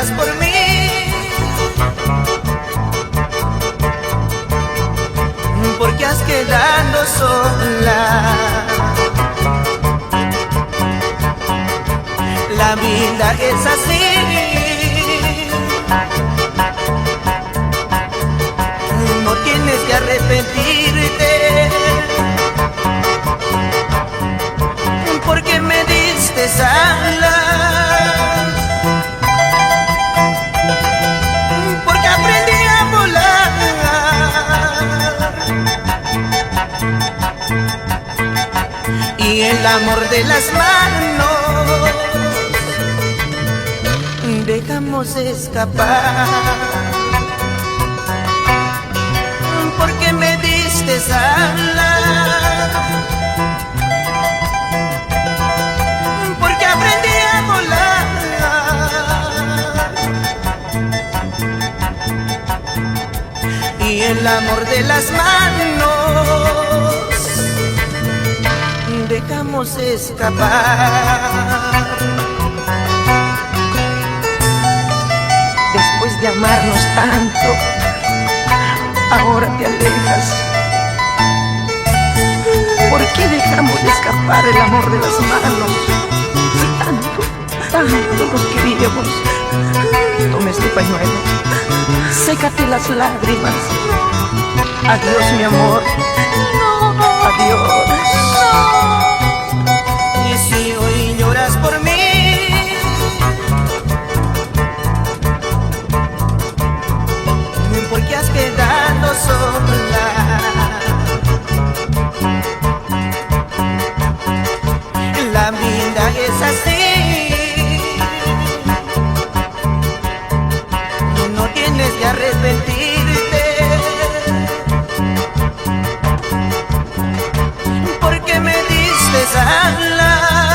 lloras por mí, porque has quedado sola. La vida es así, no tienes que arrepentirte, porque me diste alas, porque aprendí a volar, y el amor de las manos dejamos escapar, porque me diste alas, porque aprendí a volar, y el amor de las manos dejamos escapar. Después de amarnos tanto, ahora te alejas. ¿Por qué dejamos de escapar el amor de las manos? Si tanto nos queríamos. Toma este pañuelo, sécate las lágrimas. Adiós, mi amor. Adiós. Y si hoy lloras por mí, porque has quedado sola. La vida es así, no tienes que arrepentirte, porque me diste alas,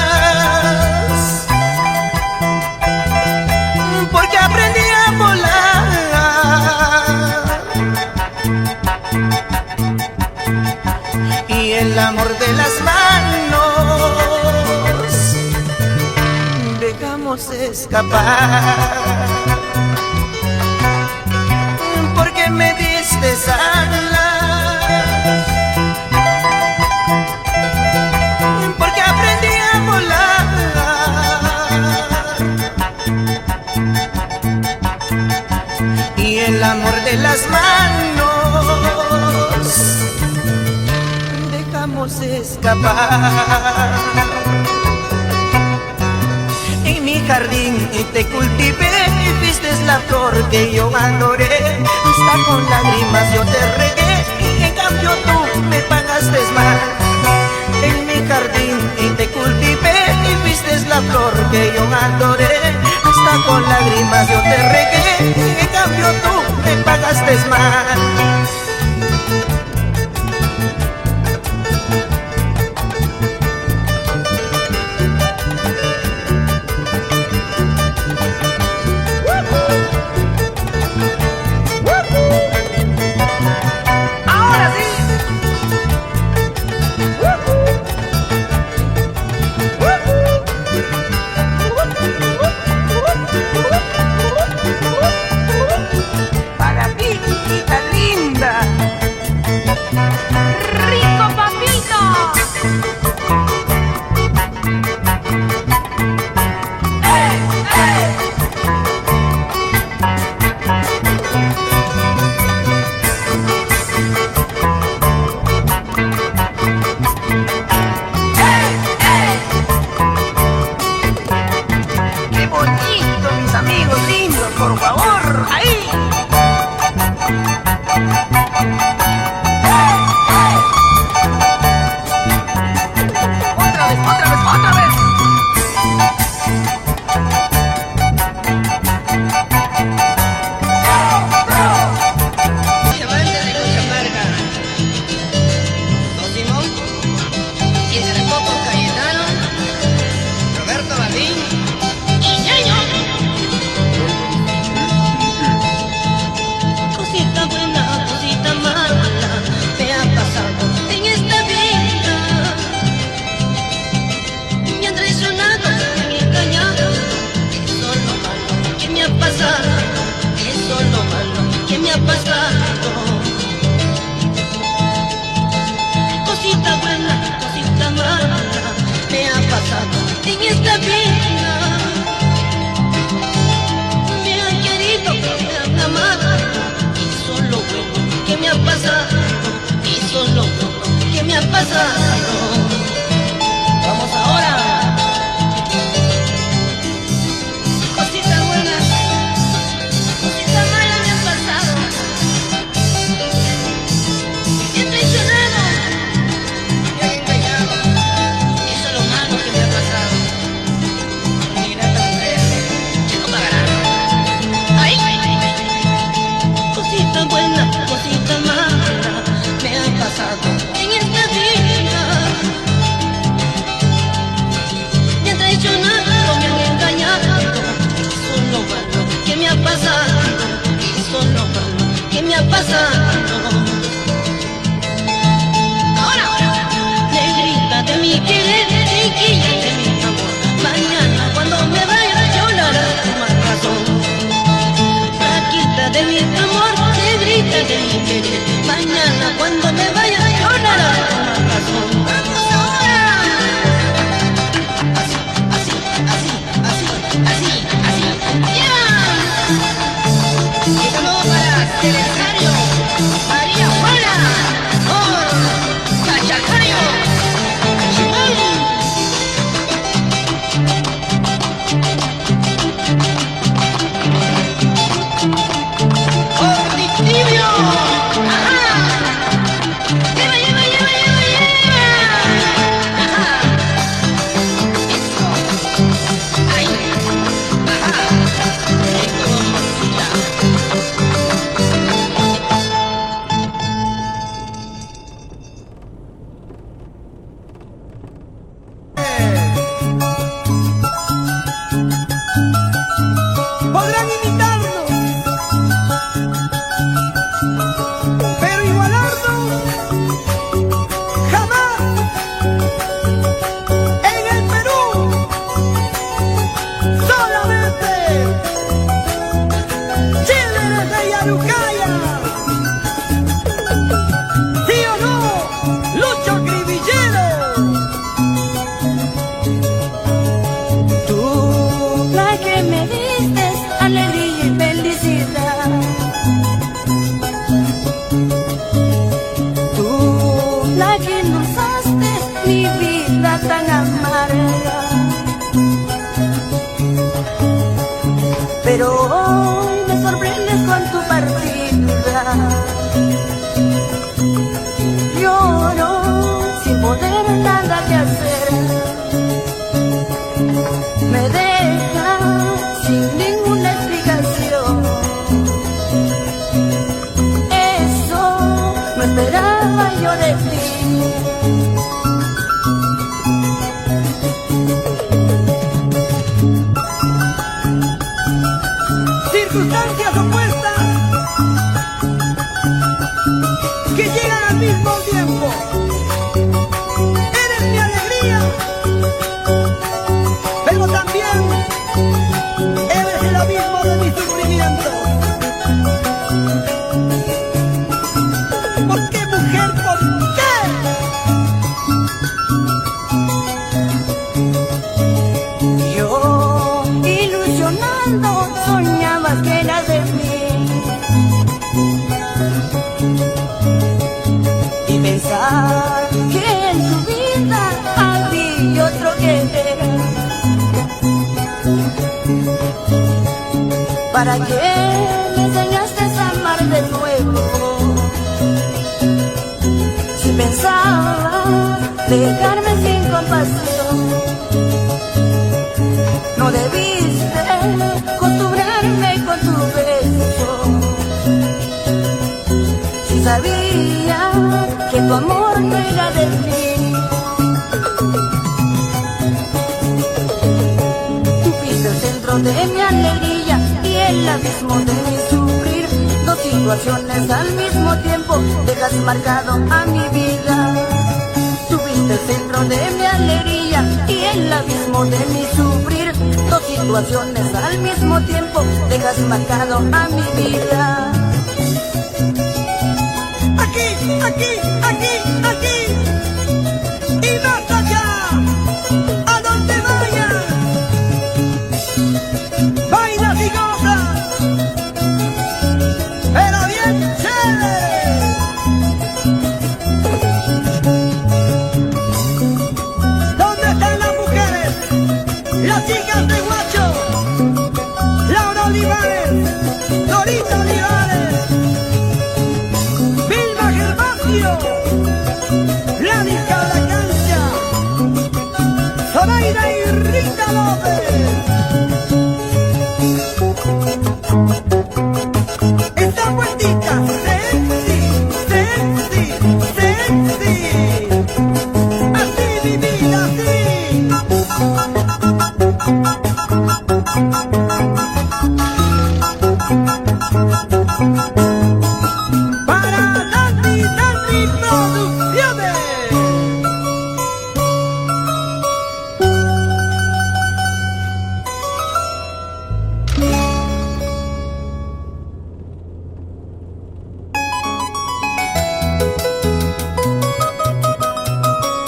porque aprendí a volar, y el amor de las manos dejamos escapar, porque me diste alas, porque aprendí a volar, y el amor de las manos dejamos escapar. En mi jardín te cultivé, fuiste la flor que yo adoré, hasta con lágrimas yo te regué, y en cambio tú me pagaste mal. En mi jardín te cultivé, fuiste la flor que yo adoré, hasta con lágrimas yo te regué, y en cambio tú me pagaste mal. me ha pasado. Cosita buena, cosita mala, me ha pasado en esta vida. Me han querido, me han amado, y solo bueno que me ha pasado, y solo bueno que me ha pasado. Vamos ahora. Cosita buena, cosita mala me ha pasado. Me he traicionado, me han engañado. Eso es lo malo que me ha pasado. Mi grata mujer, que no pagará. Ay, cosita buena, cosita mala me ha pasado en esta vida. Me han traicionado, me han engañado. Eso es lo malo que me ha pasado. Eso es lo malo que me ha pasado. Ahora, negrita de mi querer, chiquilla de mi amor, mañana cuando me vaya llorarás con más razón. Flaquita de mi amor, negrita de mi querer, mañana cuando me vaya llorarás con más razón. ¡Vamos ahora! Así, así, así, así, así, así. ¡Ya! Y saludo para Telesario, María Juana, Cachacario, Chimón. Tibio. Ajá. Lleva, lleva, lleva, lleva, lleva. Ajá. Eso. Ahí. Ajá. Podrán imitarnos, pero igualarnos jamás. En el Perú solamente Chéveres de Yarucaya. ¿Sí o no, Lucho Cribillero? Tú, La que me diste alegría y felicidad. Tú, la que nos haste mi vida tan amarga. Pero hoy me sorprendes con tu partida. Lloro sin poder nada que hacer. Me deja sin ninguna explicación. Eso no esperaba yo de ti. circunstancias opuestas que llegan al mismo tiempo. Eres mi alegría, pero también eres el abismo de mi sufrimiento. ¿Por qué, mujer? ¿Por qué? Yo, ilusionando, soñabas que eras de mí. Y pensar que en tu vida había otro querer. ¿Para qué me enseñaste a amar de nuevo? Si pensabas dejarme sin compasión, no debiste acostumbrarme con tu beso. Si sabía que tu amor no era de mí. Tú fuiste el centro de mi alegría y el abismo de mi sufrir. Dos situaciones al mismo tiempo dejas marcado a mi vida. Tú fuiste el centro de mi alegría y el abismo de mi sufrir. Dos situaciones al mismo tiempo dejas marcado a mi vida. aquí, aquí, aquí y más allá, a donde vayas, bailas y gozas, pero bien chévere. ¿Dónde están las mujeres? Las chicas de Guacho, Laura Olivares, Dorita Olivares, Vilma Gervasio, Gladys Calacancha, Zoraida y Rita López. Están puestitas, sexy, sexy, sexy. Así mi vida, así. Para Dandy Producciones.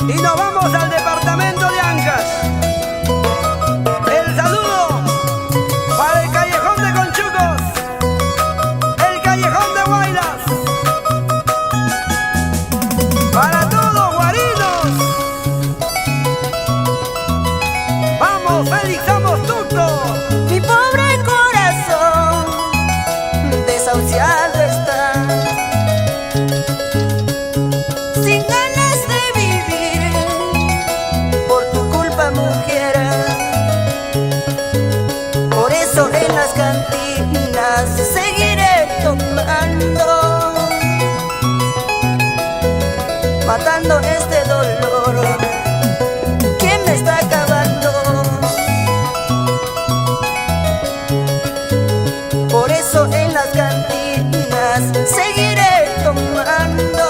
Y nos vamos al departamento de Ancash. El saludo para el Callejón de Conchucos, el Callejón de Guaylas, para todos guarinos. Vamos, Félix, vamos, Tuto. Mi pobre corazón desahuciado está, sin ganas de vivir por tu culpa, mujer. Por eso en las cantinas seguiré tomando, matando este dolor que me está acabando. Por eso en las cantinas seguiré tomando,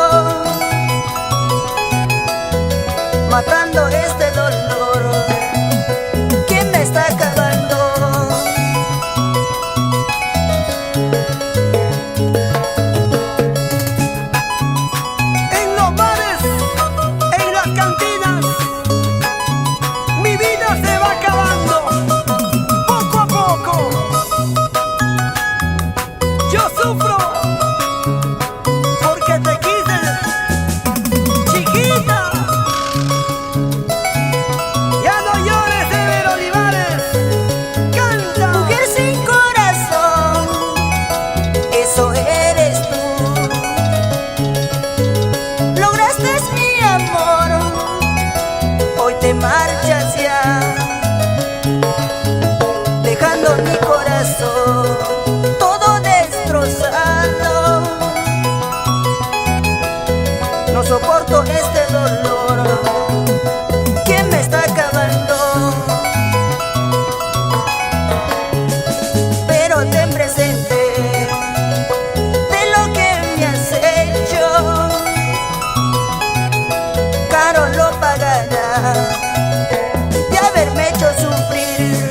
matando este dolor que me está acabando. En los bares, en las cantinas, mi vida se va acabando, poco a poco. Yo sufro porque te quise, chiquita. Ya no llores, Ever Olivares, canta. Mujer sin corazón, eso eres tú. Lograste mi amor, hoy te marchas ya, dejando mi corazón todo destrozado. No soporto este dolor que me está acabando, pero ten presente de lo que me has hecho, caro lo pagará de haberme hecho sufrir.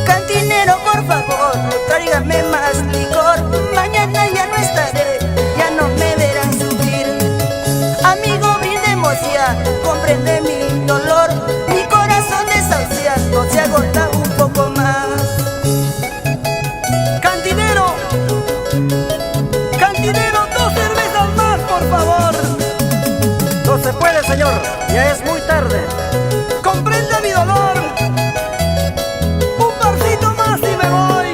Cantinero, por favor, tráigame más licor, mañana ya no estaré, ya no me verán sufrir. Amigo, brindemos ya, comprende mi dolor, mi corazón desahuciado se agota un poco más. Cantinero, cantinero, 2 cervezas más, por favor. No se puede, señor, ya es muy tarde. Comprende mi dolor. Un barcito más y me voy.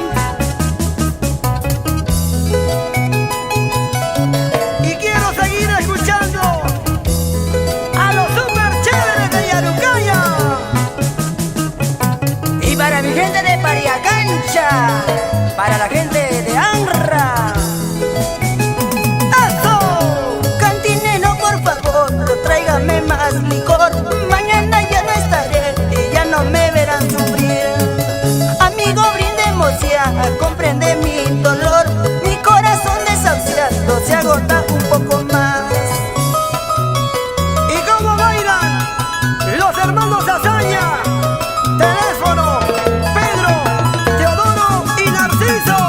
Y quiero seguir escuchando a los super chéveres de Yarucaya. Y para mi gente de Pariacancha, para la gente de Anra. ¡Eso! Cantinero, por favor, tráigame más licor, mañana ya no estaré y ya no me verán sufrir. Amigo, brindemos ya, comprende mi dolor, mi corazón desahuciado se agota un poco más. ¿Y cómo bailan los hermanos Azaña? Teléfono, Pedro, Teodoro y Narciso.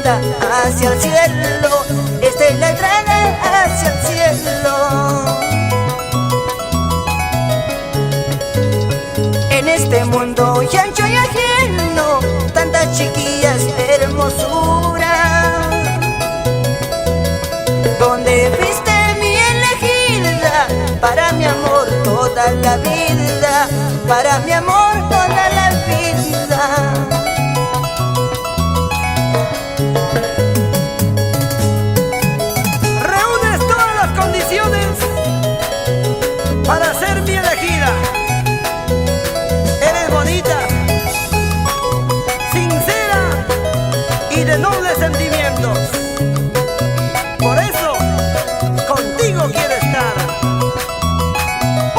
puerta hacia el cielo, esta es la entrada hacia el cielo. En este mundo y ancho y ajeno, tantas chiquillas de hermosura, donde fuiste mi elegida, para mi amor toda la vida, para mi amor toda la vida. Reúnes todas las condiciones para ser mi elegida. Eres bonita, sincera y de nobles sentimientos. Por eso, contigo quiero estar.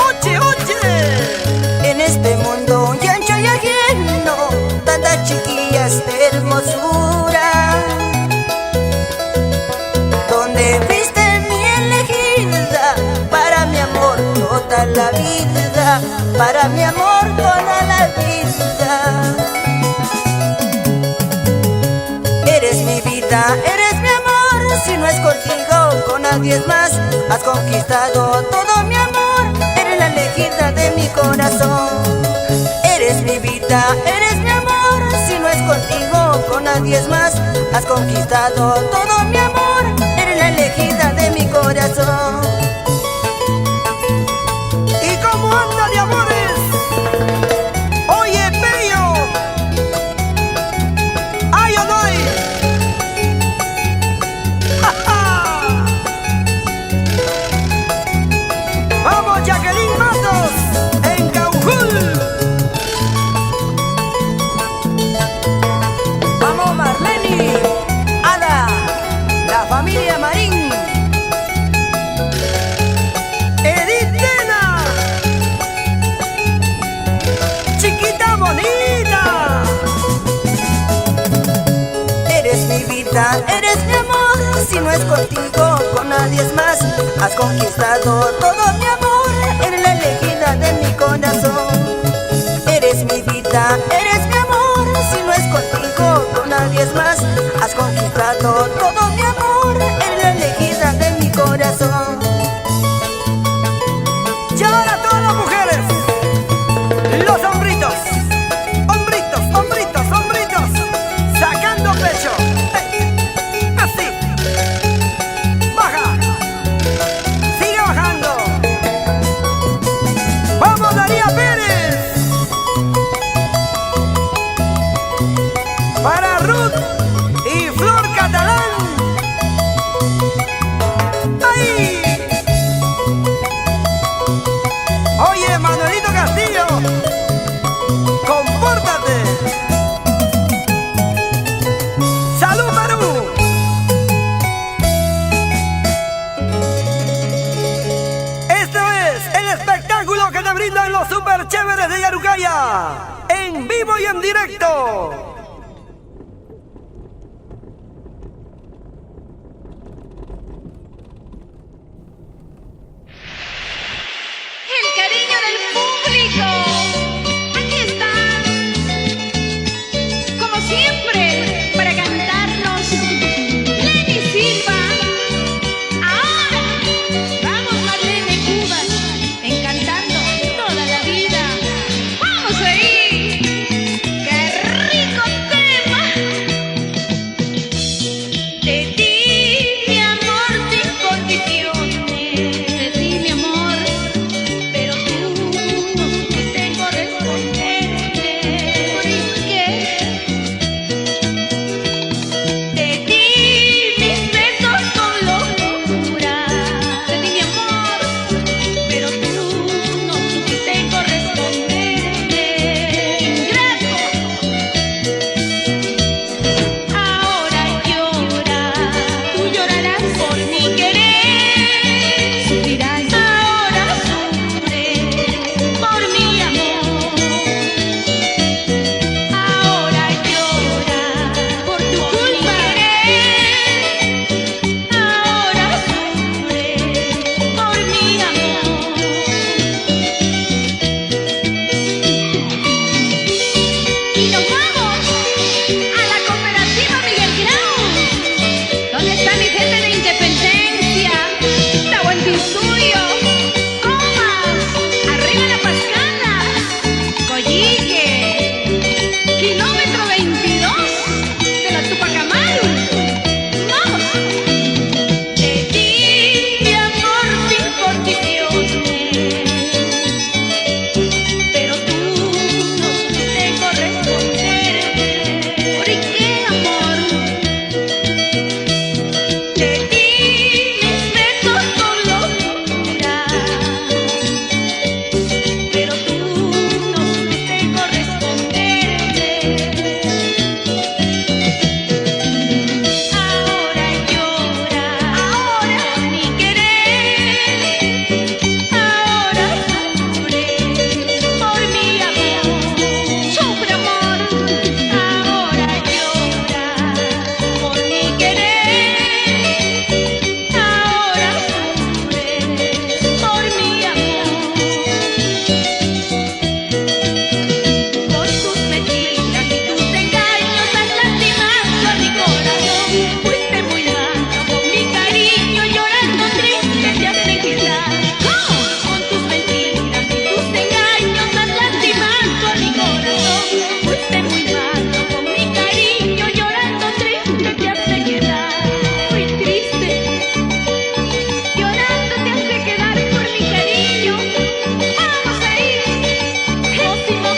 ¡Oye, oye! En este mundo y ancho y ajeno, tantas chiquillas de hermosura, donde fuiste mi elegida, para mi amor toda la vida, para mi amor toda la vida. Eres mi vida, eres mi amor, si no es contigo, con nadie más. Has conquistado todo mi amor, eres la elegida de mi corazón. Eres mi vida, eres mi amor, si no es contigo, con nadie más. Has conquistado todo mi amor, eres la elegida de mi corazón. ¿Y cómo anda de amores? Oye, bello. ¡Ay, o no hay! ¡Ja, ja! ¡Vamos, Jacqueline Matos! ¡En Caujul! Vamos, Marleni, Ada, la familia Marín. ¡Edith Tena! ¡Chiquita bonita! Eres mi vida, eres mi amor, si no es contigo, con nadie más. Has conquistado todo mi amor, eres la elegida de mi corazón. Eres mi vida, eres mi amor, si no es contigo, con nadie más. Has conquistado todo mi amor, eres la elegida de mi corazón. Y ahora todas las mujeres, los hombritos, hombritos, hombritos, hombritos, sacando pecho. Así. Baja. Sigue bajando. Vamos, Daría Pérez. Para Ruth y Flor Catalán. ¡Ahí! Oye, Manuelito Castillo, compórtate. ¡Salud, Perú! Esto es el espectáculo que te brindan los super chéveres de Yarucaya, en vivo y en directo. El cariño del público. Aquí están, como siempre, para cantarnos Lenny Silva. Ahora vamos, Marlene Cubas, encantando toda la vida. Vamos ahí, qué rico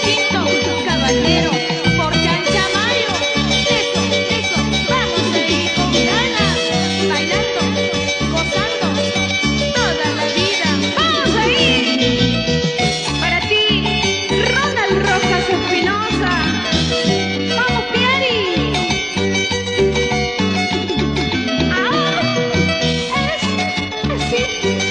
Quinto, caballero, por Chanchamayo. Eso, vamos a ir con ganas, bailando, gozando toda la vida. ¡Vamos ahí! Para ti, Ronald Rojas Espinosa. ¡Vamos, Piari! ¡Ah! Es así.